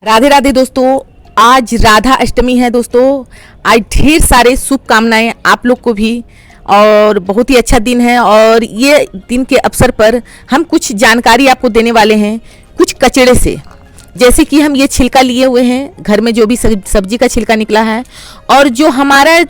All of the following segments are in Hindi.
राधे राधे दोस्तों, आज राधा अष्टमी है दोस्तों। आज ढेर सारे शुभकामनाएं आप लोग को भी, और बहुत ही अच्छा दिन है। और ये दिन के अवसर पर हम कुछ जानकारी आपको देने वाले हैं कुछ कचड़े से। जैसे कि हम ये छिलका लिए हुए हैं, घर में जो भी सब्जी का छिलका निकला है, और जो हमारा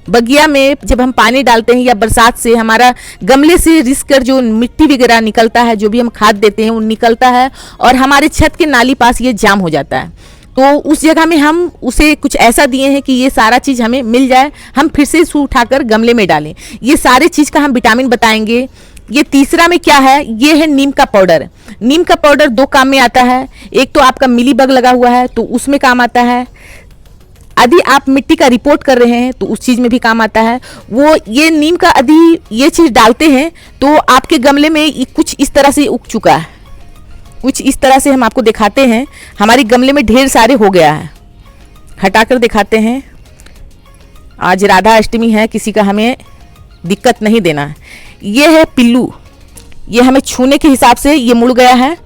बगिया में जब हम पानी डालते हैं या बरसात से हमारा गमले से रिस कर जो मिट्टी वगैरह निकलता है, जो भी हम खाद देते हैं वो निकलता है और हमारे छत के नाली पास ये जाम हो जाता है। तो उस जगह में हम उसे कुछ ऐसा दिए हैं कि ये सारा चीज़ हमें मिल जाए, हम फिर से इसे उठाकर गमले में डालें। ये सारे चीज़ का हम विटामिन बताएंगे। ये तीसरा में क्या है, ये है नीम का पाउडर। नीम का पाउडर दो काम में आता है। एक तो आपका मिलीबग लगा हुआ है तो उसमें काम आता है। यदि आप मिट्टी का रिपोर्ट कर रहे हैं तो उस चीज़ में भी काम आता है वो। ये नीम का यदि ये चीज़ डालते हैं तो आपके गमले में कुछ इस तरह से उग चुका है, कुछ इस तरह से हम आपको दिखाते हैं। हमारे गमले में ढेर सारे हो गया है, हटाकर दिखाते हैं। आज राधा अष्टमी है, किसी का हमें दिक्कत नहीं देना है। ये है पिल्लू, ये हमें छूने के हिसाब से ये मुड़ गया है,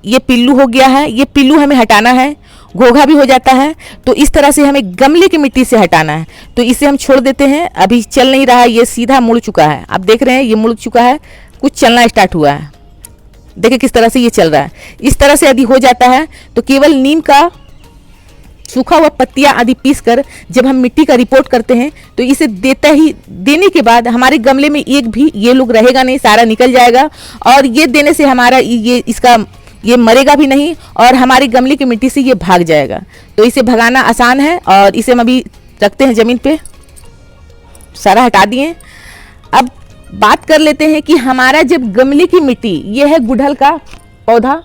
ये पिल्लू हो गया है। ये पिल्लू हमें हटाना है, घोघा भी हो जाता है तो इस तरह से हमें गमले की मिट्टी से हटाना है। तो इसे हम छोड़ देते हैं, अभी चल नहीं रहा है, ये सीधा मुड़ चुका है। आप देख रहे हैं ये मुड़ चुका है, कुछ चलना स्टार्ट हुआ है। देखिए किस तरह से ये चल रहा है। इस तरह से यदि हो जाता है तो केवल नीम का सूखा हुआ पत्तियां आदि पीस कर जब हम मिट्टी का रिपोर्ट करते हैं तो इसे देने के बाद हमारे गमले में एक भी ये लोग रहेगा नहीं, सारा निकल जाएगा। और ये देने से हमारा ये मरेगा भी नहीं और हमारे गमले की मिट्टी से ये भाग जाएगा। तो इसे भगाना आसान है। और इसे हम अभी रखते हैं ज़मीन पे, सारा हटा दिए। अब बात कर लेते हैं कि हमारा जब गमले की मिट्टी, ये है गुड़हल का पौधा,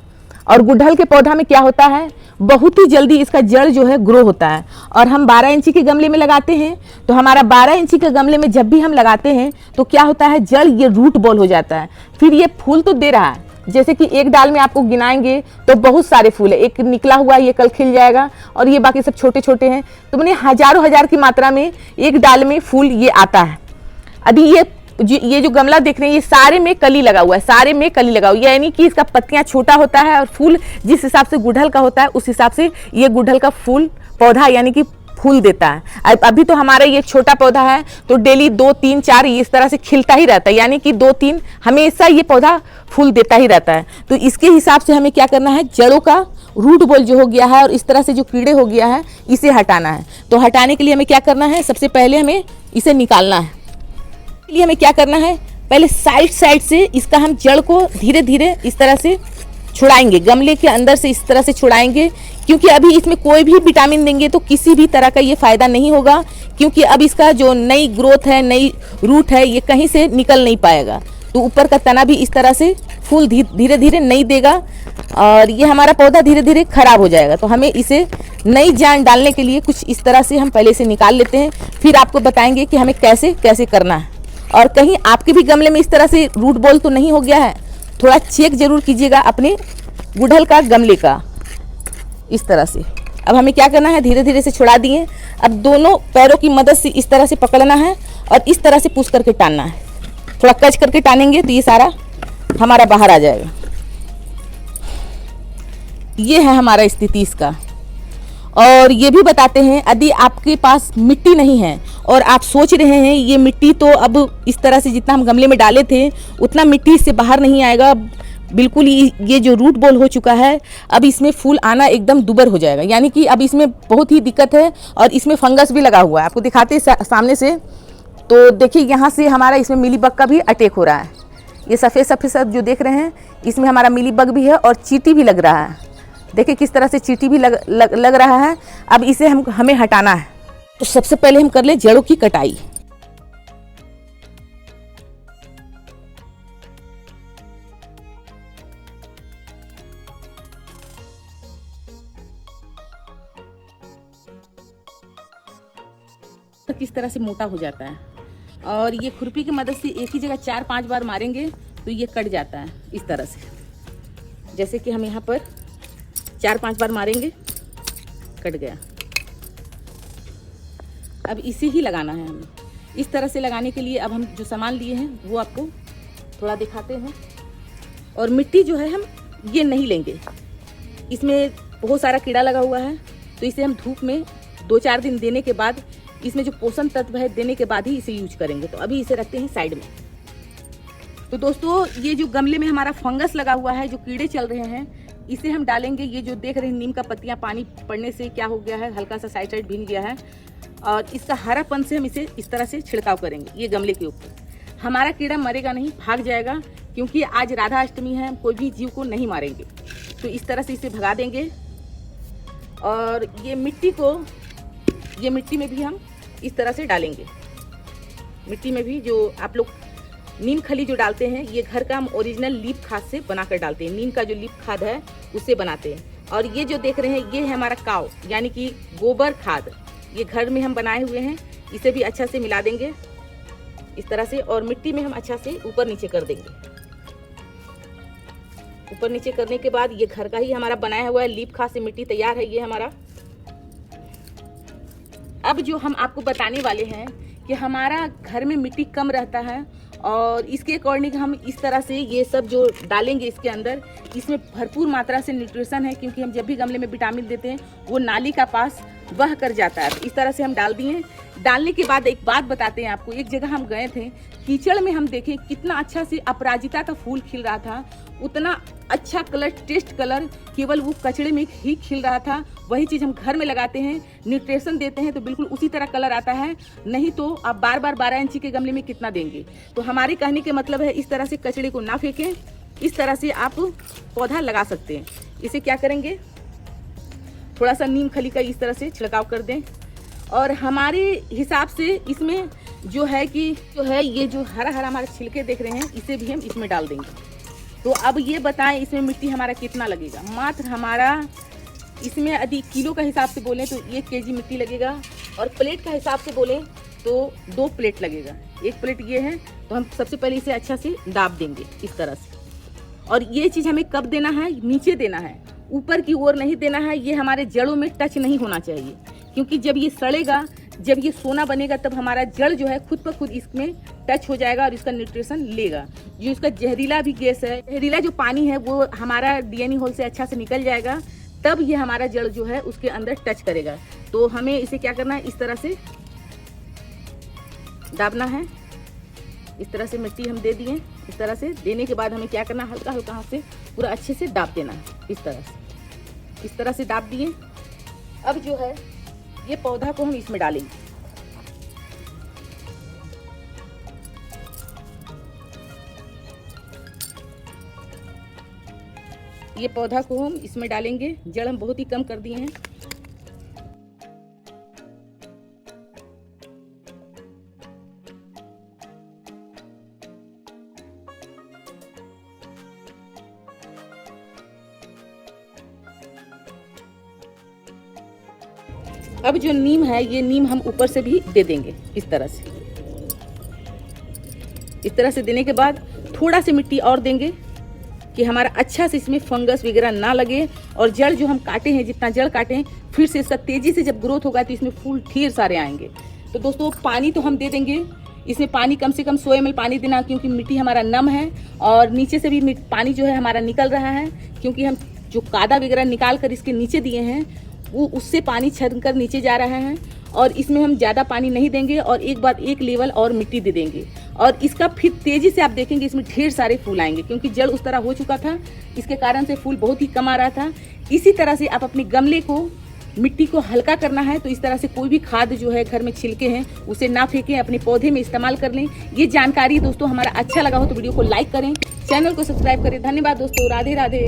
और गुड़हल के पौधा में क्या होता है, बहुत ही जल्दी इसका जड़ जो है ग्रो होता है। और हम 12 इंची के गमले में लगाते हैं तो हमारा 12 इंची के गमले में जब भी हम लगाते हैं तो क्या होता है, जड़ ये रूट बॉल हो जाता है। फिर ये फूल तो दे रहा है, जैसे कि एक डाल में आपको गिनाएंगे तो बहुत सारे फूल है। एक निकला हुआ ये कल खिल जाएगा और ये बाकी सब छोटे छोटे हैं। तो मैंने हजारों हजार की मात्रा में एक डाल में फूल ये आता है। अभी ये जो गमला देख रहे हैं ये सारे में कली लगा हुआ है, सारे में कली लगा हुआ है। यानी कि इसका पत्तियां छोटा होता है और फूल जिस हिसाब से गुड़हल का होता है उस हिसाब से ये गुड़हल का फूल पौधा यानी कि फूल देता है। अभी तो हमारा ये छोटा पौधा है तो डेली 2 3 4 इस तरह से खिलता ही रहता है, यानी कि 2 3 हमेशा ये पौधा फूल देता ही रहता है। तो इसके हिसाब से हमें क्या करना है, जड़ों का रूट बॉल जो हो गया है और इस तरह से जो कीड़े हो गया है इसे हटाना है। तो हटाने के लिए हमें क्या करना है, सबसे पहले हमें इसे निकालना है। इसके लिए हमें क्या करना है, पहले साइड से इसका हम जड़ को धीरे धीरे इस तरह से छुड़ाएंगे, गमले के अंदर से इस तरह से छुड़ाएंगे। क्योंकि अभी इसमें कोई भी विटामिन देंगे तो किसी भी तरह का ये फायदा नहीं होगा, क्योंकि अब इसका जो नई ग्रोथ है, नई रूट है, ये कहीं से निकल नहीं पाएगा। तो ऊपर का तना भी इस तरह से फूल धीरे धीरे नहीं देगा और ये हमारा पौधा धीरे धीरे खराब हो जाएगा। तो हमें इसे नई जान डालने के लिए कुछ इस तरह से हम पहले से निकाल लेते हैं, फिर आपको बताएंगे कि हमें कैसे कैसे करना है। और कहीं आपके भी गमले में इस तरह से रूट बॉल तो नहीं हो गया है, थोड़ा चेक जरूर कीजिएगा अपने गुड़हल का गमले का, इस तरह से। अब हमें क्या करना है, धीरे धीरे से छुड़ा दिए। अब दोनों पैरों की मदद से इस तरह से पकड़ना है और इस तरह से पुश करके टानना है। थोड़ा कच करके टानेंगे तो ये सारा हमारा बाहर आ जाएगा। ये है हमारा स्थिति इसका। और ये भी बताते हैं, यदि आपके पास मिट्टी नहीं है और आप सोच रहे हैं ये मिट्टी तो अब इस तरह से जितना हम गमले में डाले थे उतना मिट्टी इससे बाहर नहीं आएगा, बिल्कुल ये जो रूट बॉल हो चुका है, अब इसमें फूल आना एकदम दुबर हो जाएगा, यानी कि अब इसमें बहुत ही दिक्कत है। और इसमें फंगस भी लगा हुआ है, आपको दिखाते सामने से। तो देखिए यहाँ से हमारा इसमें मिलीबग का भी अटैक हो रहा है। ये सफ़ेद सफ़ेद जो देख रहे हैं इसमें हमारा मिलीबग भी है और चींटी भी लग रहा है। देखिए किस तरह से चींटी भी लग रहा है। अब इसे हमें हटाना है। तो सबसे पहले हम कर ले जड़ों की कटाई। तो किस तरह से मोटा हो जाता है और ये खुरपी की मदद से एक ही जगह 4-5 बार मारेंगे तो ये कट जाता है इस तरह से। जैसे कि हम यहाँ पर 4-5 बार मारेंगे, कट गया। अब इसे ही लगाना है हमें। इस तरह से लगाने के लिए अब हम जो सामान लिए हैं वो आपको थोड़ा दिखाते हैं। और मिट्टी जो है हम ये नहीं लेंगे, इसमें बहुत सारा कीड़ा लगा हुआ है, तो इसे हम धूप में 2-4 दिन देने के बाद, इसमें जो पोषण तत्व है देने के बाद ही इसे यूज करेंगे। तो अभी इसे रखते हैं साइड में। तो दोस्तों ये जो गमले में हमारा फंगस लगा हुआ है, जो कीड़े चल रहे हैं, इसे हम डालेंगे। ये जो देख रहे हैं नीम का पत्तियां पानी पड़ने से क्या हो गया है, हल्का सा साइड भीग गया है, और इसका हरापन से हम इसे इस तरह से छिड़काव करेंगे ये गमले के ऊपर। हमारा कीड़ा मरेगा नहीं, भाग जाएगा, क्योंकि आज राधा अष्टमी है, हम कोई भी जीव को नहीं मारेंगे। तो इस तरह से इसे भगा देंगे। और ये मिट्टी में भी हम इस तरह से डालेंगे। मिट्टी में भी जो आप लोग नीम खली जो डालते हैं, ये घर का हम ओरिजिनल लीप खाद से बनाकर डालते हैं। नीम का जो लीप खाद है उससे बनाते हैं। और ये जो देख रहे हैं ये है हमारा काव, यानी कि गोबर खाद। ये घर में हम बनाए हुए हैं। इसे भी अच्छा से मिला देंगे इस तरह से, और मिट्टी में हम अच्छा से ऊपर नीचे कर देंगे। ऊपर नीचे करने के बाद ये घर का ही हमारा बनाया हुआ है लीप खाद से मिट्टी तैयार है ये हमारा। अब जो हम आपको बताने वाले हैं कि हमारा घर में मिट्टी कम रहता है, और इसके अकॉर्डिंग हम इस तरह से ये सब जो डालेंगे इसके अंदर, इसमें भरपूर मात्रा से न्यूट्रिशन है, क्योंकि हम जब भी गमले में विटामिन देते हैं वो नाली का पास बह कर जाता है। तो इस तरह से हम डाल दिए। डालने के बाद एक बात बताते हैं आपको। एक जगह हम गए थे, कीचड़ में हम देखें कितना अच्छा से अपराजिता का फूल खिल रहा था, उतना अच्छा कलर, टेस्ट कलर केवल वो कचड़े में ही खिल रहा था। वही चीज़ हम घर में लगाते हैं, न्यूट्रिशन देते हैं, तो बिल्कुल उसी तरह कलर आता है। नहीं तो आप बार बार 12 इंची के गमले में कितना देंगे। तो हमारे कहने के मतलब है इस तरह से कचड़े को ना फेंकें, इस तरह से आप पौधा लगा सकते हैं। इसे क्या करेंगे, थोड़ा सा नीम खली का इस तरह से छिड़काव कर दें। और हमारे हिसाब से इसमें जो है कि ये जो हरा हरा हमारे छिलके देख रहे हैं, इसे भी हम इसमें डाल देंगे। तो अब ये बताएं इसमें मिट्टी हमारा कितना लगेगा। मात्र हमारा इसमें यदि किलो का हिसाब से बोलें तो 1 केजी मिट्टी लगेगा, और प्लेट का हिसाब से बोलें तो 2 प्लेट लगेगा। 1 प्लेट ये है, तो हम सबसे पहले इसे अच्छा से दाब देंगे इस तरह से। और ये चीज़ हमें कब देना है, नीचे देना है, ऊपर की ओर नहीं देना है। ये हमारे जड़ों में टच नहीं होना चाहिए, क्योंकि जब ये सड़ेगा, जब ये सोना बनेगा, तब हमारा जड़ जो है खुद ब खुद इसमें टच हो जाएगा और इसका न्यूट्रिशन लेगा। जो इसका जहरीला भी गैस है, जहरीला जो पानी है, वो हमारा डीएनए होल से अच्छा से निकल जाएगा, तब ये हमारा जड़ जो है उसके अंदर टच करेगा। तो हमें इसे क्या करना है, इस तरह से दाबना है। इस तरह से मिट्टी हम दे दिए। इस तरह से देने के बाद हमें क्या करना है, हल्का हल्का हाथ से पूरा अच्छे से दाब देना है। इस तरह से दाब दिए। अब जो है ये पौधा को हम इसमें डालेंगे। ये पौधा को हम इसमें डालेंगे। जड़ हम बहुत ही कम कर दिए हैं। अब जो नीम है, ये नीम हम ऊपर से भी दे देंगे इस तरह से। इस तरह से देने के बाद थोड़ा सी मिट्टी और देंगे कि हमारा अच्छा से इसमें फंगस वगैरह ना लगे। और जड़ जो हम काटे हैं, जितना जड़ काटे हैं, फिर से इसका तेजी से जब ग्रोथ होगा तो इसमें फूल ढेर सारे आएंगे। तो दोस्तों पानी तो हम दे देंगे। इसमें पानी कम से कम 100 ml पानी देना, क्योंकि मिट्टी हमारा नम है, और नीचे से भी पानी जो है हमारा निकल रहा है, क्योंकि हम जो कादा वगैरह निकाल कर इसके नीचे दिए हैं, वो उससे पानी छन कर नीचे जा रहा है। और इसमें हम ज़्यादा पानी नहीं देंगे, और एक बार 1 लेवल और मिट्टी दे देंगे। और इसका फिर तेज़ी से आप देखेंगे इसमें ढेर सारे फूल आएंगे, क्योंकि जड़ उस तरह हो चुका था, इसके कारण से फूल बहुत ही कम आ रहा था। इसी तरह से आप अपने गमले को, मिट्टी को हल्का करना है, तो इस तरह से कोई भी खाद जो है घर में छिलके हैं उसे ना फेंकें, अपने पौधे में इस्तेमाल कर लें। ये जानकारी दोस्तों हमारा अच्छा लगा हो तो वीडियो को लाइक करें, चैनल को सब्सक्राइब करें। धन्यवाद दोस्तों, राधे राधे।